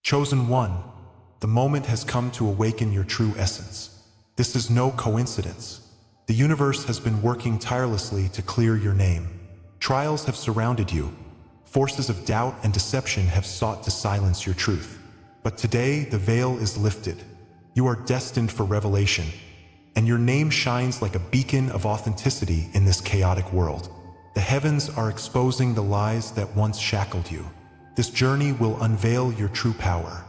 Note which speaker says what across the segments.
Speaker 1: Chosen one, the moment has come to awaken your true essence. This is no coincidence. The universe has been working tirelessly to clear your name. Trials have surrounded you. Forces of doubt and deception have sought to silence your truth. But today, the veil is lifted. You are destined for revelation, and your name shines like a beacon of authenticity in this chaotic world. The heavens are exposing the lies that once shackled you. This journey will unveil your true power.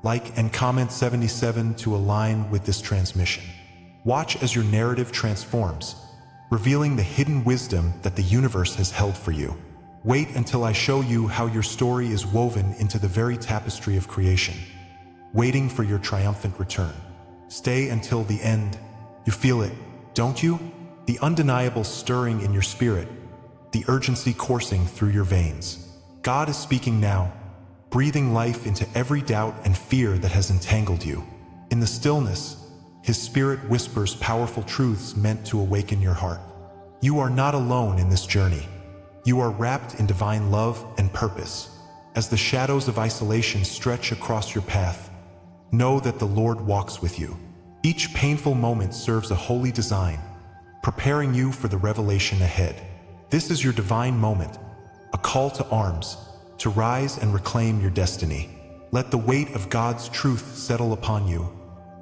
Speaker 1: Like and comment 77 to align with this transmission. Watch as your narrative transforms, revealing the hidden wisdom that the universe has held for you. Wait until I show you how your story is woven into the very tapestry of creation, waiting for your triumphant return. Stay until the end. You feel it, don't you? The undeniable stirring in your spirit, the urgency coursing through your veins. God is speaking now, breathing life into every doubt and fear that has entangled you. In the stillness, His Spirit whispers powerful truths meant to awaken your heart. You are not alone in this journey. You are wrapped in divine love and purpose. As the shadows of isolation stretch across your path, know that the Lord walks with you. Each painful moment serves a holy design, preparing you for the revelation ahead. This is your divine moment, a call to arms, to rise and reclaim your destiny. Let the weight of God's truth settle upon you,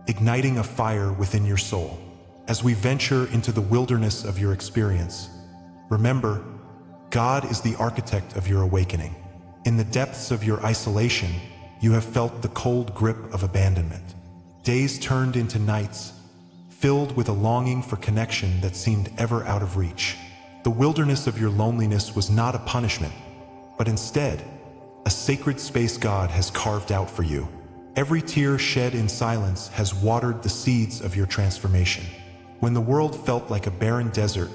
Speaker 1: igniting a fire within your soul. As we venture into the wilderness of your experience, remember, God is the architect of your awakening. In the depths of your isolation, you have felt the cold grip of abandonment. Days turned into nights, filled with a longing for connection that seemed ever out of reach. The wilderness of your loneliness was not a punishment, but instead, a sacred space God has carved out for you. Every tear shed in silence has watered the seeds of your transformation. When the world felt like a barren desert,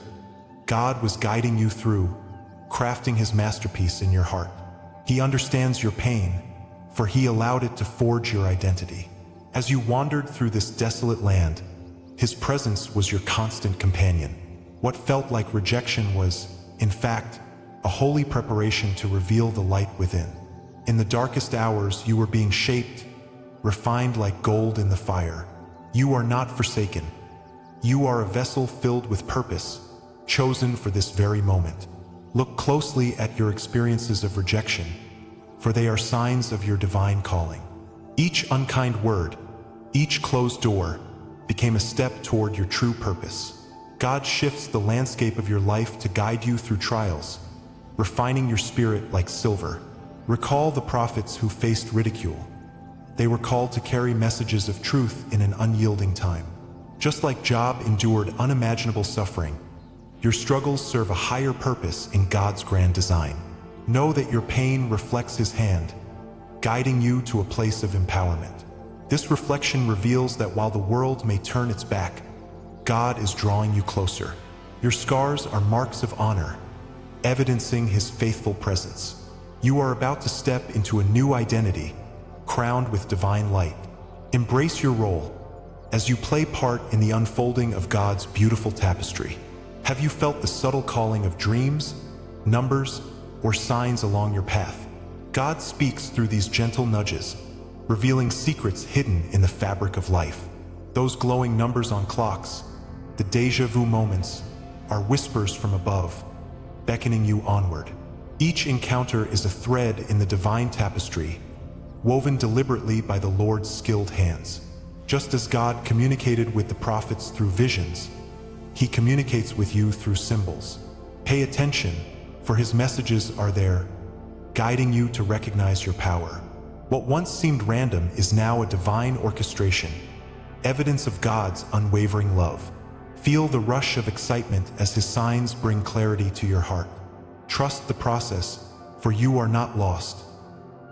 Speaker 1: God was guiding you through, crafting His masterpiece in your heart. He understands your pain, for He allowed it to forge your identity. As you wandered through this desolate land, His presence was your constant companion. What felt like rejection was, in fact, a holy preparation to reveal the light within. In the darkest hours, you were being shaped, refined like gold in the fire. You are not forsaken. You are a vessel filled with purpose, chosen for this very moment. Look closely at your experiences of rejection, for they are signs of your divine calling. Each unkind word, each closed door, became a step toward your true purpose. God shifts the landscape of your life to guide you through trials, refining your spirit like silver. Recall the prophets who faced ridicule. They were called to carry messages of truth in an unyielding time. Just like Job endured unimaginable suffering, your struggles serve a higher purpose in God's grand design. Know that your pain reflects His hand, guiding you to a place of empowerment. This reflection reveals that while the world may turn its back, God is drawing you closer. Your scars are marks of honor, evidencing His faithful presence. You are about to step into a new identity, crowned with divine light. Embrace your role as you play part in the unfolding of God's beautiful tapestry. Have you felt the subtle calling of dreams, numbers, or signs along your path? God speaks through these gentle nudges, revealing secrets hidden in the fabric of life. Those glowing numbers on clocks, the déjà vu moments, are whispers from above, beckoning you onward. Each encounter is a thread in the divine tapestry, woven deliberately by the Lord's skilled hands. Just as God communicated with the prophets through visions, He communicates with you through symbols. Pay attention, for His messages are there, guiding you to recognize your power. What once seemed random is now a divine orchestration, evidence of God's unwavering love. Feel the rush of excitement as His signs bring clarity to your heart. Trust the process, for you are not lost.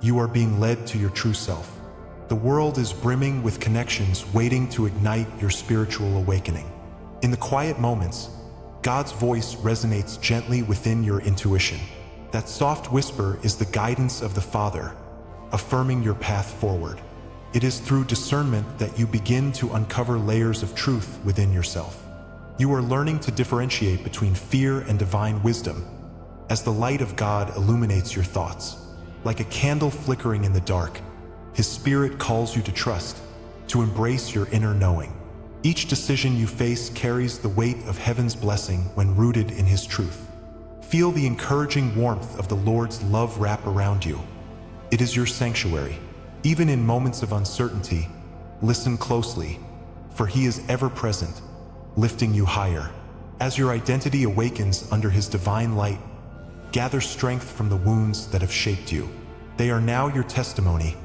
Speaker 1: You are being led to your true self. The world is brimming with connections waiting to ignite your spiritual awakening. In the quiet moments, God's voice resonates gently within your intuition. That soft whisper is the guidance of the Father, affirming your path forward. It is through discernment that you begin to uncover layers of truth within yourself. You are learning to differentiate between fear and divine wisdom, as the light of God illuminates your thoughts. Like a candle flickering in the dark, His Spirit calls you to trust, to embrace your inner knowing. Each decision you face carries the weight of heaven's blessing when rooted in His truth. Feel the encouraging warmth of the Lord's love wrap around you. It is your sanctuary. Even in moments of uncertainty, listen closely, for He is ever present, lifting you higher. As your identity awakens under His divine light, gather strength from the wounds that have shaped you. They are now your testimony,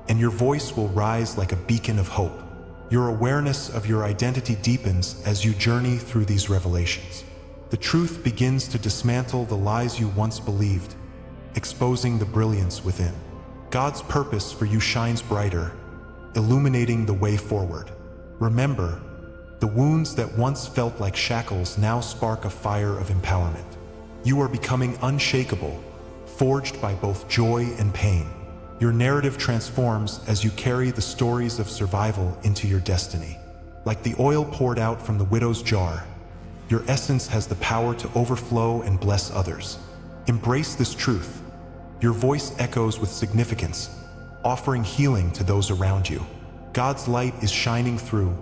Speaker 1: and your voice will rise like a beacon of hope. Your awareness of your identity deepens as you journey through these revelations. The truth begins to dismantle the lies you once believed, exposing the brilliance within. God's purpose for you shines brighter, illuminating the way forward. Remember, the wounds that once felt like shackles now spark a fire of empowerment. You are becoming unshakable, forged by both joy and pain. Your narrative transforms as you carry the stories of survival into your destiny. Like the oil poured out from the widow's jar, your essence has the power to overflow and bless others. Embrace this truth. Your voice echoes with significance, offering healing to those around you. God's light is shining through,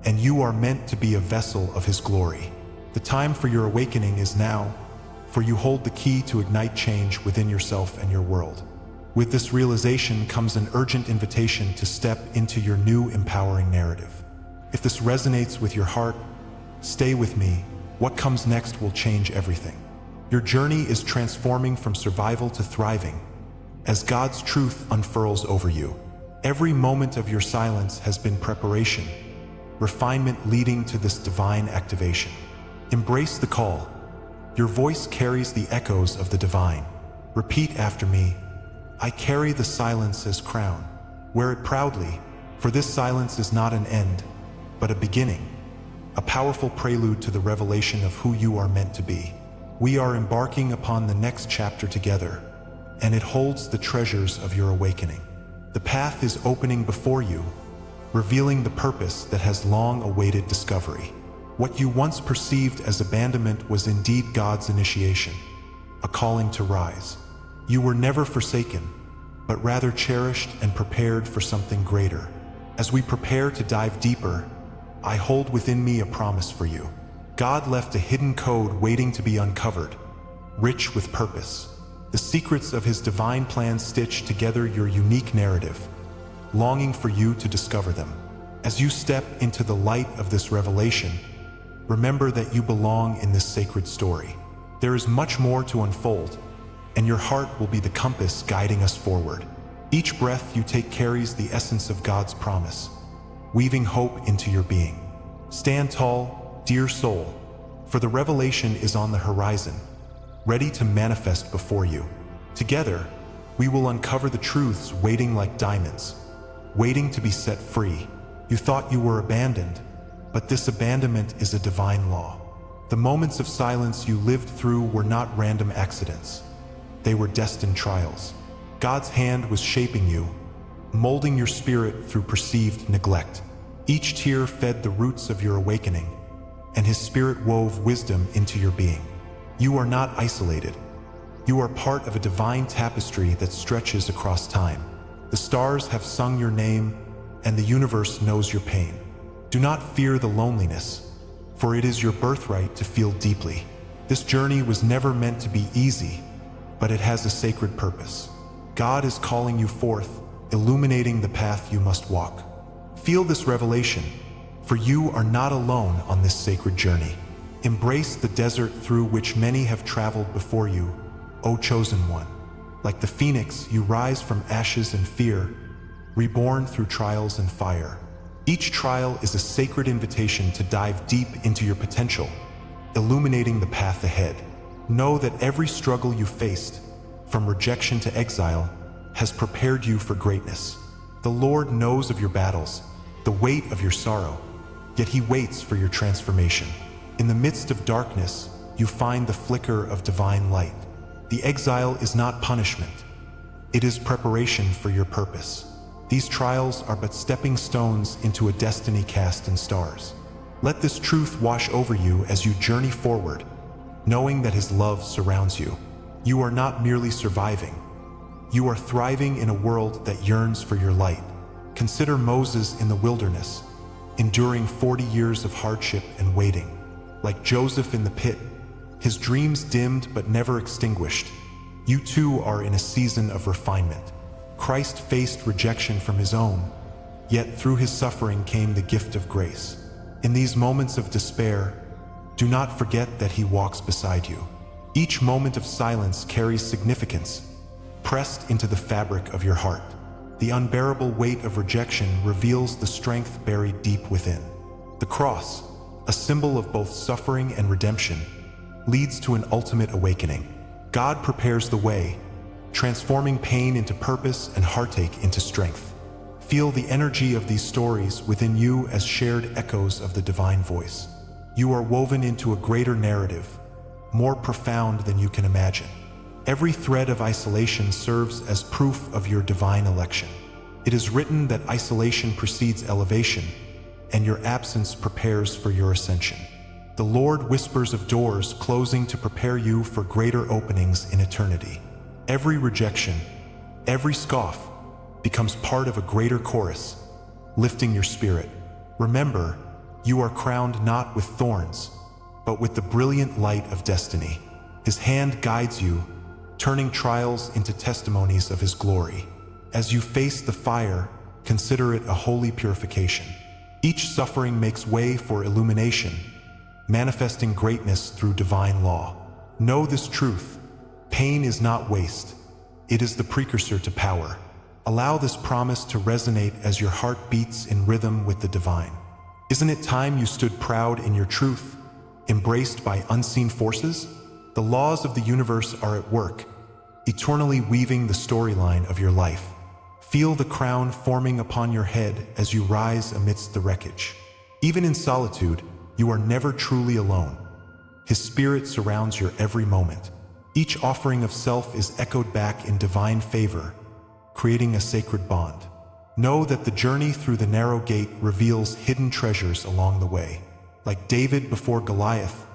Speaker 1: and you are meant to be a vessel of His glory. The time for your awakening is now, for you hold the key to ignite change within yourself and your world. With this realization comes an urgent invitation to step into your new empowering narrative. If this resonates with your heart, stay with me. What comes next will change everything. Your journey is transforming from survival to thriving as God's truth unfurls over you. Every moment of your silence has been preparation, refinement leading to this divine activation. Embrace the call. Your voice carries the echoes of the divine. Repeat after me, I carry the silence as crown. Wear it proudly, for this silence is not an end, but a beginning, a powerful prelude to the revelation of who you are meant to be. We are embarking upon the next chapter together, and it holds the treasures of your awakening. The path is opening before you, revealing the purpose that has long awaited discovery. What you once perceived as abandonment was indeed God's initiation, a calling to rise. You were never forsaken, but rather cherished and prepared for something greater. As we prepare to dive deeper, I hold within me a promise for you. God left a hidden code waiting to be uncovered, rich with purpose. The secrets of His divine plan stitch together your unique narrative, longing for you to discover them. As you step into the light of this revelation, remember that you belong in this sacred story. There is much more to unfold, and your heart will be the compass guiding us forward. Each breath you take carries the essence of God's promise, weaving hope into your being. Stand tall, dear soul, for the revelation is on the horizon, ready to manifest before you. Together, we will uncover the truths waiting like diamonds, waiting to be set free. You thought you were abandoned, but this abandonment is a divine law. The moments of silence you lived through were not random accidents. They were destined trials. God's hand was shaping you, molding your spirit through perceived neglect. Each tear fed the roots of your awakening, and His Spirit wove wisdom into your being. You are not isolated. You are part of a divine tapestry that stretches across time. The stars have sung your name, and the universe knows your pain. Do not fear the loneliness, for it is your birthright to feel deeply. This journey was never meant to be easy, but it has a sacred purpose. God is calling you forth, illuminating the path you must walk. Feel this revelation, for you are not alone on this sacred journey. Embrace the desert through which many have traveled before you, O chosen one. Like the phoenix, you rise from ashes and fear, reborn through trials and fire. Each trial is a sacred invitation to dive deep into your potential, illuminating the path ahead. Know that every struggle you faced, from rejection to exile, has prepared you for greatness. The Lord knows of your battles, the weight of your sorrow, yet He waits for your transformation. In the midst of darkness, you find the flicker of divine light. The exile is not punishment. It is preparation for your purpose. These trials are but stepping stones into a destiny cast in stars. Let this truth wash over you as you journey forward, knowing that His love surrounds you. You are not merely surviving. You are thriving in a world that yearns for your light. Consider Moses in the wilderness, enduring 40 years of hardship and waiting. Like Joseph in the pit, his dreams dimmed but never extinguished. You too are in a season of refinement. Christ faced rejection from his own, yet through his suffering came the gift of grace. In these moments of despair, do not forget that he walks beside you. Each moment of silence carries significance, pressed into the fabric of your heart. The unbearable weight of rejection reveals the strength buried deep within. The cross, a symbol of both suffering and redemption, leads to an ultimate awakening. God prepares the way, transforming pain into purpose and heartache into strength. Feel the energy of these stories within you as shared echoes of the divine voice. You are woven into a greater narrative, more profound than you can imagine. Every thread of isolation serves as proof of your divine election. It is written that isolation precedes elevation, and your absence prepares for your ascension. The Lord whispers of doors closing to prepare you for greater openings in eternity. Every rejection, every scoff, becomes part of a greater chorus, lifting your spirit. Remember, you are crowned not with thorns, but with the brilliant light of destiny. His hand guides you, turning trials into testimonies of his glory. As you face the fire, consider it a holy purification. Each suffering makes way for illumination, manifesting greatness through divine law. Know this truth: pain is not waste, it is the precursor to power. Allow this promise to resonate as your heart beats in rhythm with the divine. Isn't it time you stood proud in your truth, embraced by unseen forces? The laws of the universe are at work, eternally weaving the storyline of your life. Feel the crown forming upon your head as you rise amidst the wreckage. Even in solitude, you are never truly alone. His spirit surrounds your every moment. Each offering of self is echoed back in divine favor, creating a sacred bond. Know that the journey through the narrow gate reveals hidden treasures along the way. Like David before Goliath,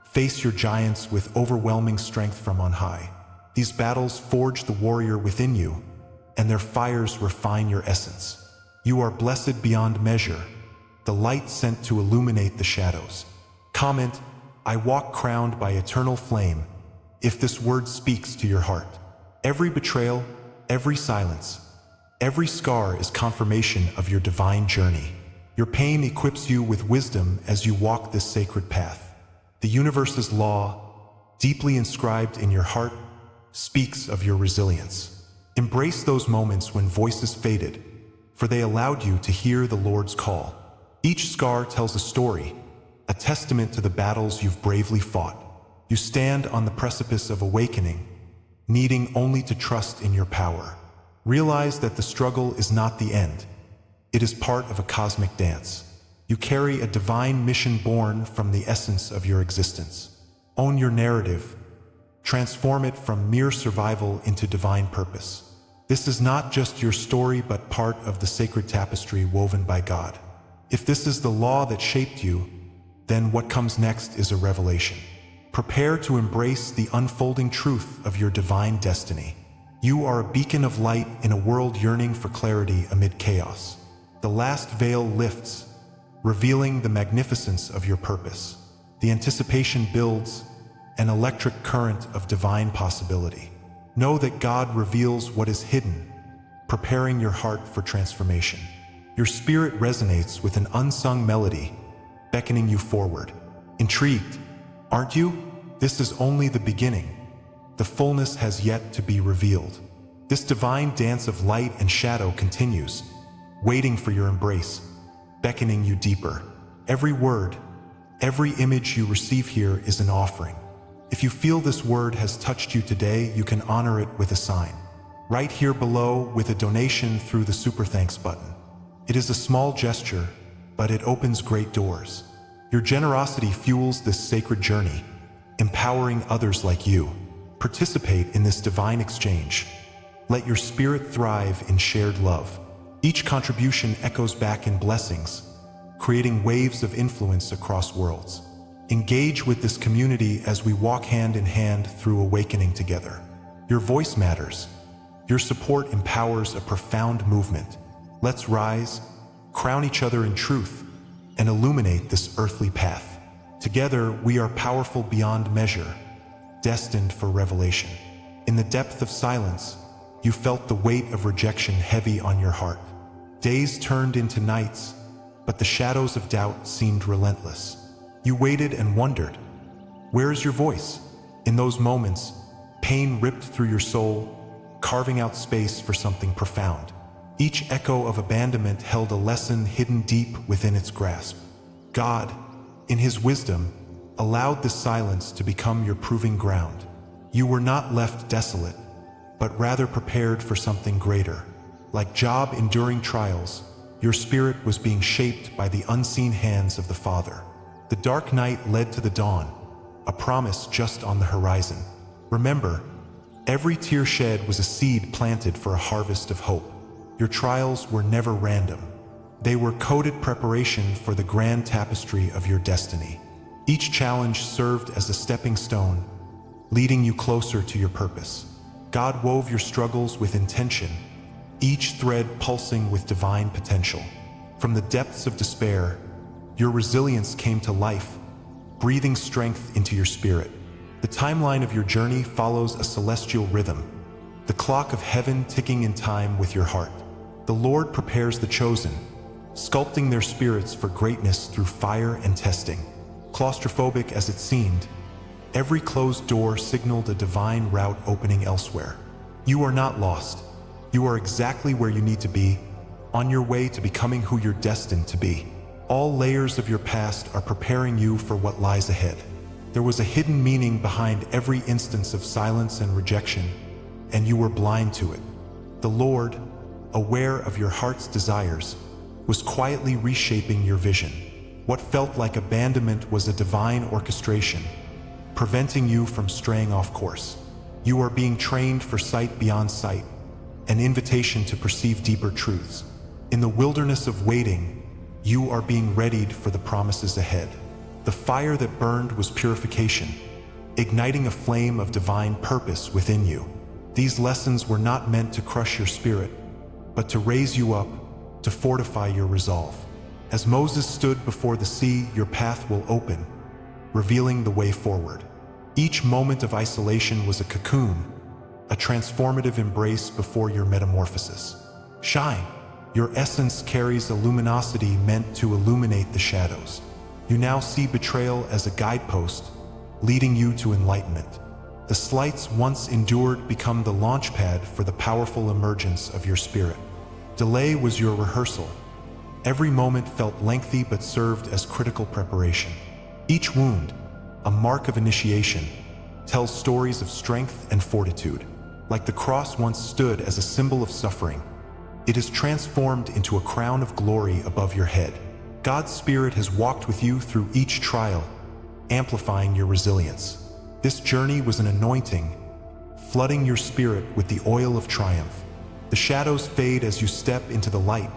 Speaker 1: face your giants with overwhelming strength from on high. These battles forge the warrior within you, and their fires refine your essence. You are blessed beyond measure, the light sent to illuminate the shadows. Comment, "I walk crowned by eternal flame," if this word speaks to your heart. Every betrayal, every silence, every scar is confirmation of your divine journey. Your pain equips you with wisdom as you walk this sacred path. The universe's law, deeply inscribed in your heart, speaks of your resilience. Embrace those moments when voices faded, for they allowed you to hear the Lord's call. Each scar tells a story, a testament to the battles you've bravely fought. You stand on the precipice of awakening, needing only to trust in your power. Realize that the struggle is not the end. It is part of a cosmic dance. You carry a divine mission born from the essence of your existence. Own your narrative. Transform it from mere survival into divine purpose. This is not just your story, but part of the sacred tapestry woven by God. If this is the law that shaped you, then what comes next is a revelation. Prepare to embrace the unfolding truth of your divine destiny. You are a beacon of light in a world yearning for clarity amid chaos. The last veil lifts, revealing the magnificence of your purpose. The anticipation builds, an electric current of divine possibility. Know that God reveals what is hidden, preparing your heart for transformation. Your spirit resonates with an unsung melody, beckoning you forward. Intrigued, aren't you? This is only the beginning. The fullness has yet to be revealed. This divine dance of light and shadow continues, waiting for your embrace, beckoning you deeper. Every word, every image you receive here is an offering. If you feel this word has touched you today, you can honor it with a sign. Right here below with a donation through the Super Thanks button. It is a small gesture, but it opens great doors. Your generosity fuels this sacred journey, empowering others like you. Participate in this divine exchange. Let your spirit thrive in shared love. Each contribution echoes back in blessings, creating waves of influence across worlds. Engage with this community as we walk hand in hand through awakening together. Your voice matters. Your support empowers a profound movement. Let's rise, crown each other in truth, and illuminate this earthly path. Together, we are powerful beyond measure, destined for revelation. In the depth of silence, you felt the weight of rejection heavy on your heart. Days turned into nights, but the shadows of doubt seemed relentless. You waited and wondered, where is your voice? In those moments, pain ripped through your soul, carving out space for something profound. Each echo of abandonment held a lesson hidden deep within its grasp. God, in His wisdom, allowed this silence to become your proving ground. You were not left desolate, but rather prepared for something greater. Like Job enduring trials, your spirit was being shaped by the unseen hands of the Father. The dark night led to the dawn, a promise just on the horizon. Remember, every tear shed was a seed planted for a harvest of hope. Your trials were never random. They were coded preparation for the grand tapestry of your destiny. Each challenge served as a stepping stone, leading you closer to your purpose. God wove your struggles with intention, each thread pulsing with divine potential. From the depths of despair, your resilience came to life, breathing strength into your spirit. The timeline of your journey follows a celestial rhythm, the clock of heaven ticking in time with your heart. The Lord prepares the chosen, sculpting their spirits for greatness through fire and testing. Claustrophobic as it seemed, every closed door signaled a divine route opening elsewhere. You are not lost. You are exactly where you need to be, on your way to becoming who you're destined to be. All layers of your past are preparing you for what lies ahead. There was a hidden meaning behind every instance of silence and rejection, and you were blind to it. The Lord, aware of your heart's desires, was quietly reshaping your vision. What felt like abandonment was a divine orchestration, preventing you from straying off course. You are being trained for sight beyond sight, an invitation to perceive deeper truths. In the wilderness of waiting, you are being readied for the promises ahead. The fire that burned was purification, igniting a flame of divine purpose within you. These lessons were not meant to crush your spirit, but to raise you up, to fortify your resolve. As Moses stood before the sea, your path will open, revealing the way forward. Each moment of isolation was a cocoon, a transformative embrace before your metamorphosis. Shine! Your essence carries a luminosity meant to illuminate the shadows. You now see betrayal as a guidepost, leading you to enlightenment. The slights once endured become the launchpad for the powerful emergence of your spirit. Delay was your rehearsal. Every moment felt lengthy but served as critical preparation. Each wound, a mark of initiation, tells stories of strength and fortitude. Like the cross once stood as a symbol of suffering, it is transformed into a crown of glory above your head. God's Spirit has walked with you through each trial, amplifying your resilience. This journey was an anointing, flooding your spirit with the oil of triumph. The shadows fade as you step into the light,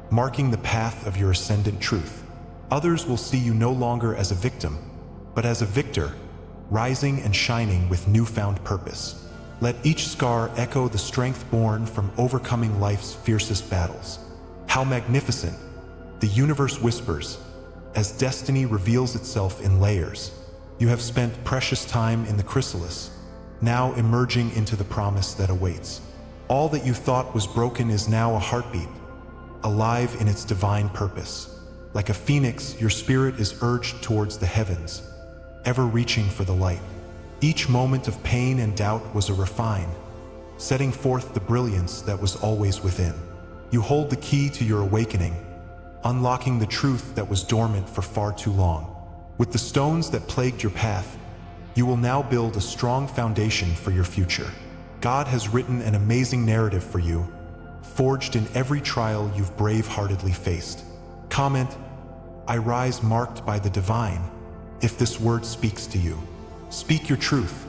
Speaker 1: marking the path of your ascendant truth. Others will see you no longer as a victim, but as a victor, rising and shining with newfound purpose. Let each scar echo the strength born from overcoming life's fiercest battles. How magnificent, the universe whispers, as destiny reveals itself in layers. You have spent precious time in the chrysalis, now emerging into the promise that awaits. All that you thought was broken is now a heartbeat, alive in its divine purpose. Like a phoenix, your spirit is urged towards the heavens, ever reaching for the light. Each moment of pain and doubt was a refine, setting forth the brilliance that was always within. You hold the key to your awakening, unlocking the truth that was dormant for far too long. With the stones that plagued your path, you will now build a strong foundation for your future. God has written an amazing narrative for you, forged in every trial you've brave-heartedly faced. Comment, "I rise marked by the divine," if this word speaks to you. Speak your truth.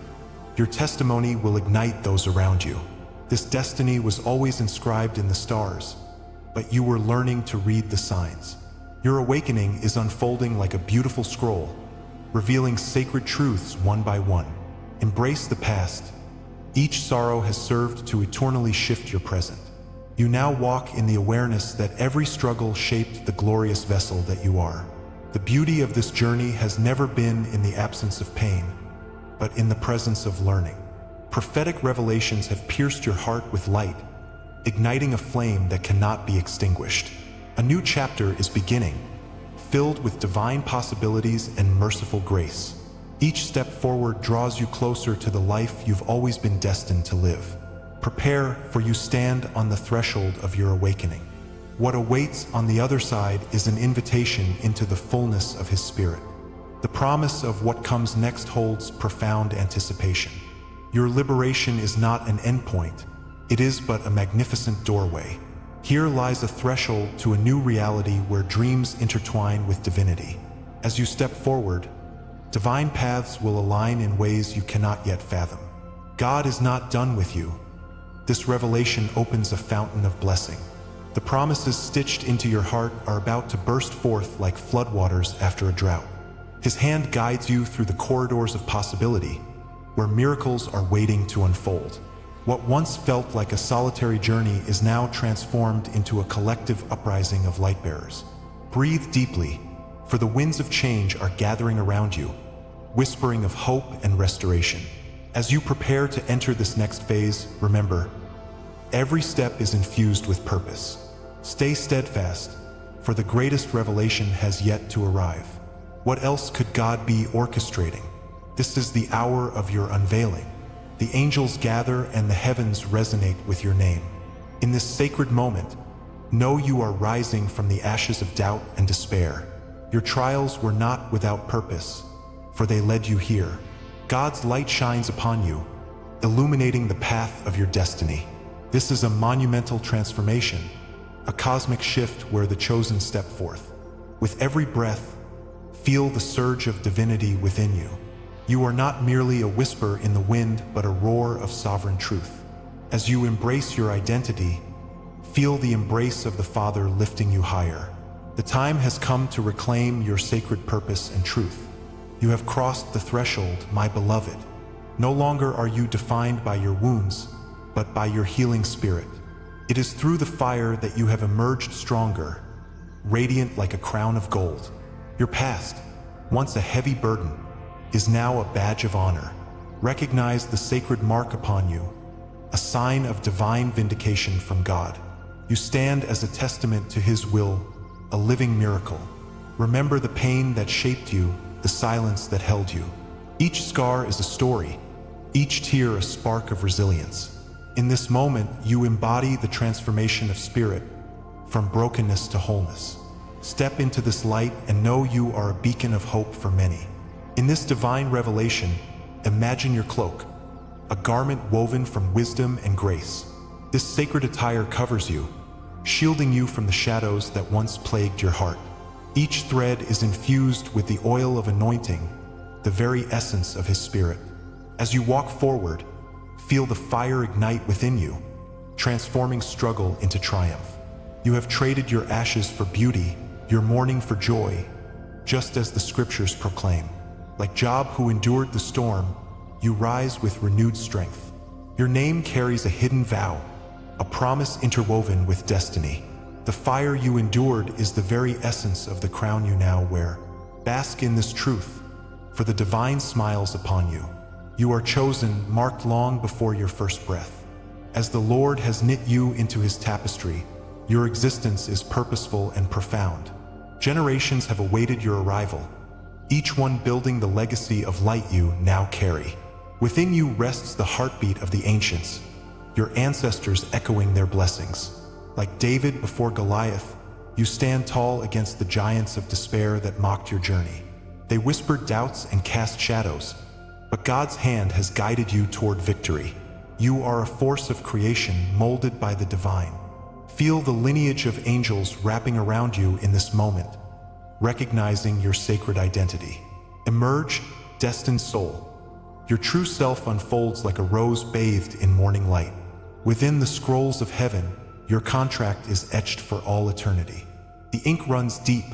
Speaker 1: Your testimony will ignite those around you. This destiny was always inscribed in the stars, but you were learning to read the signs. Your awakening is unfolding like a beautiful scroll, revealing sacred truths one by one. Embrace the past, Each sorrow has served to eternally shift your present. You now walk in the awareness that every struggle shaped the glorious vessel that you are. The beauty of this journey has never been in the absence of pain, but in the presence of learning. Prophetic revelations have pierced your heart with light, igniting a flame that cannot be extinguished. A new chapter is beginning, filled with divine possibilities and merciful grace. Each step forward draws you closer to the life you've always been destined to live. Prepare, for you stand on the threshold of your awakening. What awaits on the other side is an invitation into the fullness of His Spirit. The promise of what comes next holds profound anticipation. Your liberation is not an endpoint, it is but a magnificent doorway. Here lies a threshold to a new reality where dreams intertwine with divinity. As you step forward, divine paths will align in ways you cannot yet fathom. God is not done with you. This revelation opens a fountain of blessing. The promises stitched into your heart are about to burst forth like floodwaters after a drought. His hand guides you through the corridors of possibility, where miracles are waiting to unfold. What once felt like a solitary journey is now transformed into a collective uprising of light-bearers. Breathe deeply, for the winds of change are gathering around you, whispering of hope and restoration. As you prepare to enter this next phase, remember, every step is infused with purpose. Stay steadfast, for the greatest revelation has yet to arrive. What else could God be orchestrating? This is the hour of your unveiling. The angels gather and the heavens resonate with your name. In this sacred moment, know you are rising from the ashes of doubt and despair. Your trials were not without purpose, for they led you here. God's light shines upon you, illuminating the path of your destiny. This is a monumental transformation, a cosmic shift where the chosen step forth. With every breath, feel the surge of divinity within you. You are not merely a whisper in the wind, but a roar of sovereign truth. As you embrace your identity, feel the embrace of the Father lifting you higher. The time has come to reclaim your sacred purpose and truth. You have crossed the threshold, my beloved. No longer are you defined by your wounds, but by your healing spirit. It is through the fire that you have emerged stronger, radiant like a crown of gold. Your past, once a heavy burden, is now a badge of honor. Recognize the sacred mark upon you, a sign of divine vindication from God. You stand as a testament to His will, a living miracle. Remember the pain that shaped you, the silence that held you. Each scar is a story, each tear a spark of resilience. In this moment, you embody the transformation of spirit, from brokenness to wholeness. Step into this light and know you are a beacon of hope for many. In this divine revelation, imagine your cloak, a garment woven from wisdom and grace. This sacred attire covers you, shielding you from the shadows that once plagued your heart. Each thread is infused with the oil of anointing, the very essence of His Spirit. As you walk forward, feel the fire ignite within you, transforming struggle into triumph. You have traded your ashes for beauty, your mourning for joy, just as the scriptures proclaim. Like Job who endured the storm, you rise with renewed strength. Your name carries a hidden vow, a promise interwoven with destiny. The fire you endured is the very essence of the crown you now wear. Bask in this truth, for the divine smiles upon you. You are chosen, marked long before your first breath. As the Lord has knit you into His tapestry, your existence is purposeful and profound. Generations have awaited your arrival, each one building the legacy of light you now carry. Within you rests the heartbeat of the ancients, your ancestors echoing their blessings. Like David before Goliath, you stand tall against the giants of despair that mocked your journey. They whispered doubts and cast shadows, but God's hand has guided you toward victory. You are a force of creation molded by the divine. Feel the lineage of angels wrapping around you in this moment, recognizing your sacred identity. Emerge, destined soul. Your true self unfolds like a rose bathed in morning light. Within the scrolls of heaven, your contract is etched for all eternity. The ink runs deep,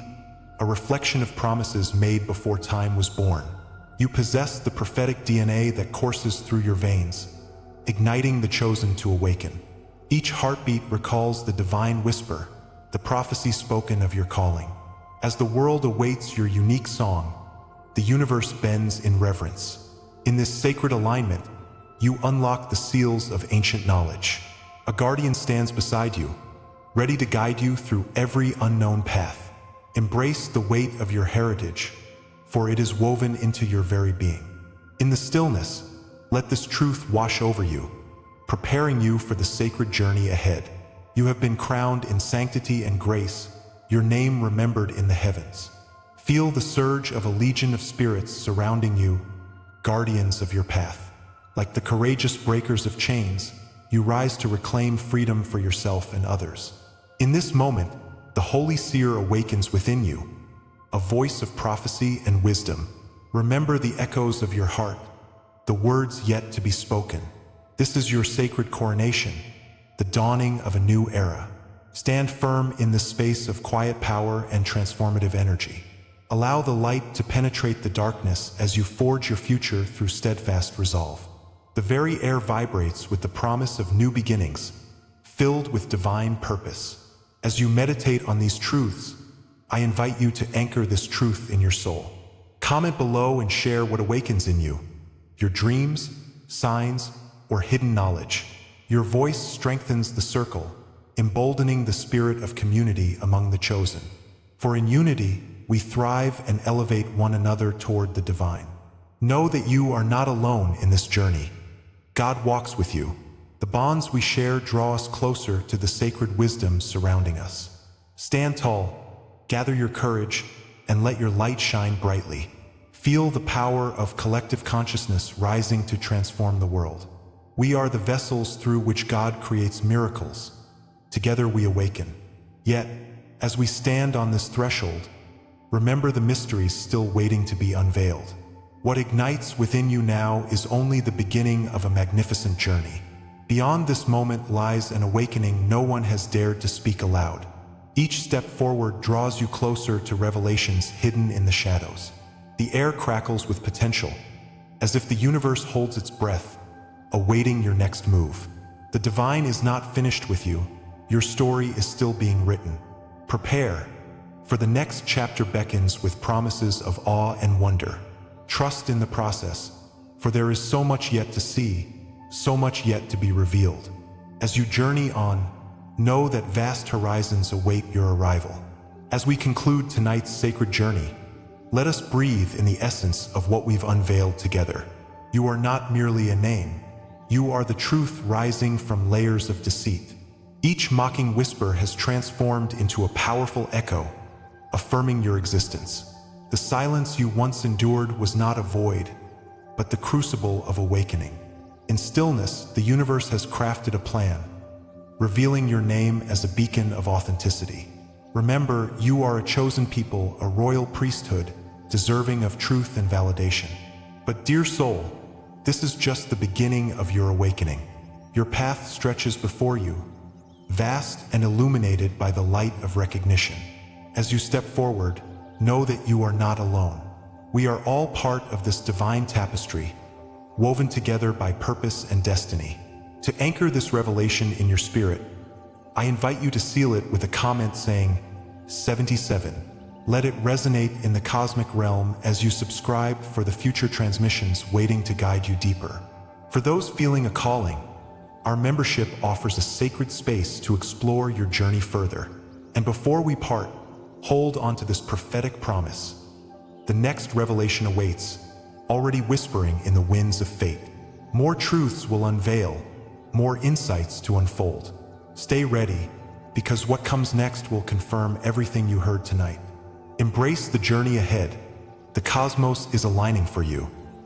Speaker 1: a reflection of promises made before time was born. You possess the prophetic DNA that courses through your veins, igniting the chosen to awaken. Each heartbeat recalls the divine whisper, the prophecy spoken of your calling. As the world awaits your unique song, the universe bends in reverence. In this sacred alignment, you unlock the seals of ancient knowledge. A guardian stands beside you, ready to guide you through every unknown path. Embrace the weight of your heritage, for it is woven into your very being. In the stillness, let this truth wash over you, preparing you for the sacred journey ahead. You have been crowned in sanctity and grace, your name remembered in the heavens. Feel the surge of a legion of spirits surrounding you, guardians of your path. Like the courageous breakers of chains, you rise to reclaim freedom for yourself and others. In this moment, the Holy Seer awakens within you, a voice of prophecy and wisdom. Remember the echoes of your heart, the words yet to be spoken. This is your sacred coronation, the dawning of a new era. Stand firm in the space of quiet power and transformative energy. Allow the light to penetrate the darkness as you forge your future through steadfast resolve. The very air vibrates with the promise of new beginnings, filled with divine purpose. As you meditate on these truths, I invite you to anchor this truth in your soul. Comment below and share what awakens in you, your dreams, signs, or hidden knowledge. Your voice strengthens the circle, emboldening the spirit of community among the chosen. For in unity, we thrive and elevate one another toward the divine. Know that you are not alone in this journey. God walks with you. The bonds we share draw us closer to the sacred wisdom surrounding us. Stand tall, gather your courage, and let your light shine brightly. Feel the power of collective consciousness rising to transform the world. We are the vessels through which God creates miracles. Together we awaken. Yet, as we stand on this threshold, remember the mysteries still waiting to be unveiled. What ignites within you now is only the beginning of a magnificent journey. Beyond this moment lies an awakening no one has dared to speak aloud. Each step forward draws you closer to revelations hidden in the shadows. The air crackles with potential, as if the universe holds its breath, awaiting your next move. The divine is not finished with you. Your story is still being written. Prepare, for the next chapter beckons with promises of awe and wonder. Trust in the process, for there is so much yet to see, so much yet to be revealed. As you journey on, know that vast horizons await your arrival. As we conclude tonight's sacred journey, let us breathe in the essence of what we've unveiled together. You are not merely a name. You are the truth rising from layers of deceit. Each mocking whisper has transformed into a powerful echo, affirming your existence. The silence you once endured was not a void, but the crucible of awakening. In stillness, the universe has crafted a plan, revealing your name as a beacon of authenticity. Remember, you are a chosen people, a royal priesthood, deserving of truth and validation. But dear soul, this is just the beginning of your awakening. Your path stretches before you, vast and illuminated by the light of recognition. As you step forward, know that you are not alone. We are all part of this divine tapestry, woven together by purpose and destiny. To anchor this revelation in your spirit, I invite you to seal it with a comment saying, 77. Let it resonate in the cosmic realm as you subscribe for the future transmissions waiting to guide you deeper. For those feeling a calling, our membership offers a sacred space to explore your journey further. And before we part, hold on to this prophetic promise. The next revelation awaits, already whispering in the winds of fate. More truths will unveil, more insights to unfold. Stay ready, because what comes next will confirm everything you heard tonight. Embrace the journey ahead. The cosmos is aligning for you.